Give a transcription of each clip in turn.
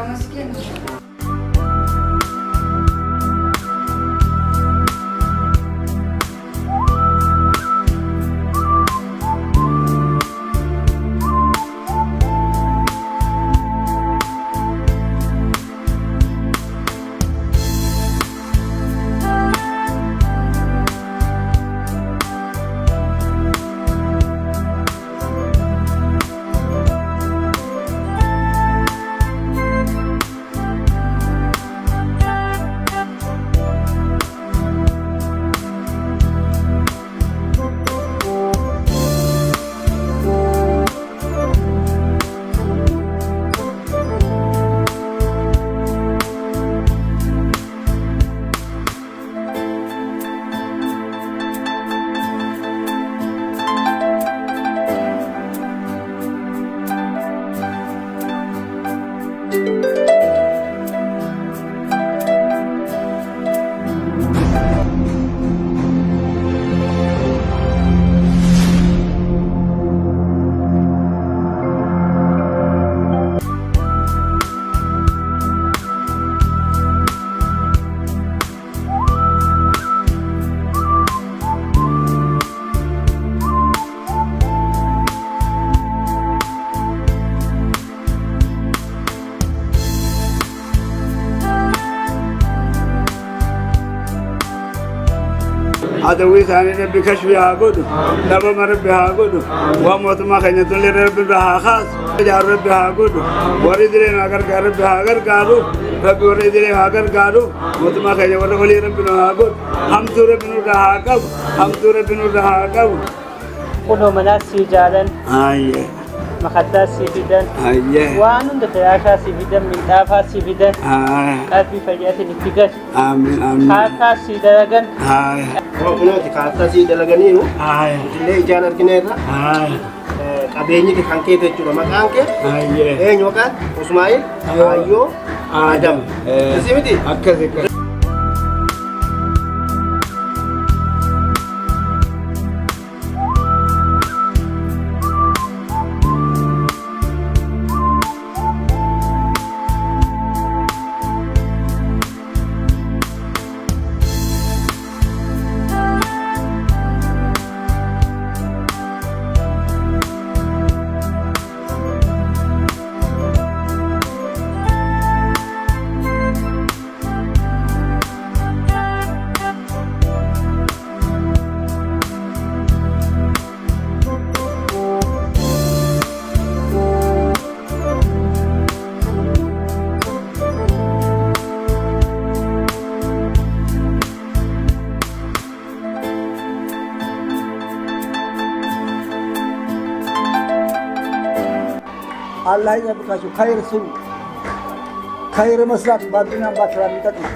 ተመስገን። عدوي ثاني ربي كشفي عقود لبا ما ربي عقود وموت ما خني تولي ربي بها خاص جار ربي عقود وريد لي ناقر ربي عقر قالوا ربي وريد لي عقر قالوا موت ما خني ولي ربي عقود هم تور بنو عقب هم تور بنو عقب كلهم ناس سجادا ايه مخدات سيفيدن وانو دخياشا سيفيدن من دافا سيفيدن قلبي فجأة نتيجة آمين آمين كارتا سيدلغن وكنوتي كارتا سيدلغنينو اللي جانر كنيرا قبيني دي كانكي تجرو مكانكي ايه نوكان اسماعيل ايو آدم سيمتي أكذب الله يبارك خير سر خير مسرات بعدين باكرام يتقي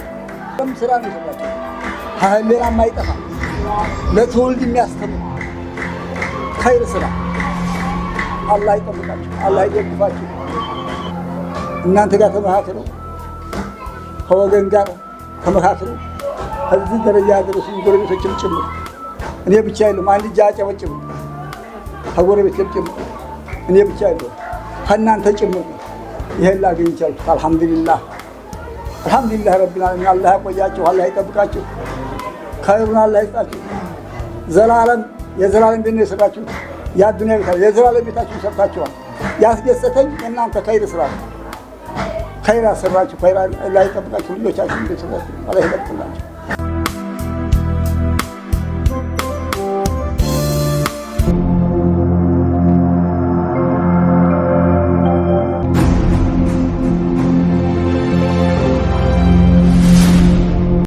كم سرا مسرات هالليلا ما يتقى لا تولد مياستم خير سرا الله يبارك الله يبارك እናንተ ጋር ተመካከሩ ከወገን ጋር ተመካከሩ እዚህ ደረጃ ያደረሱ ጎረቤቶችም ጭምር እኔ ብቻ አይደለም አንድ ልጅ አጨበጭብ ከጎረቤቶችም ጭምር እኔ ብቻ አይደለም ከእናንተ ጭምር ይሄን ላገኝ ይችላል። አልሐምዱሊላህ አልሐምዱሊላህ ረቢል ዓለሚን አላህ ያቆያችሁ አላህ ይጠብቃችሁ ኸይሩን አላህ ይስጣችሁ። ዘላለም የዘላለም ቤት ነው የሰራችሁት የአዱንያ ቤት የዘላለም ቤታችሁን ሰርታችኋል። ያስደሰተኝ የእናንተ ኸይር ስራ ኸይር አሰራችሁ ኸይር አላህ ይጠብቃችሁ ልጆቻችሁን ቤተሰባችሁን አላህ ይጠብቅላችሁ።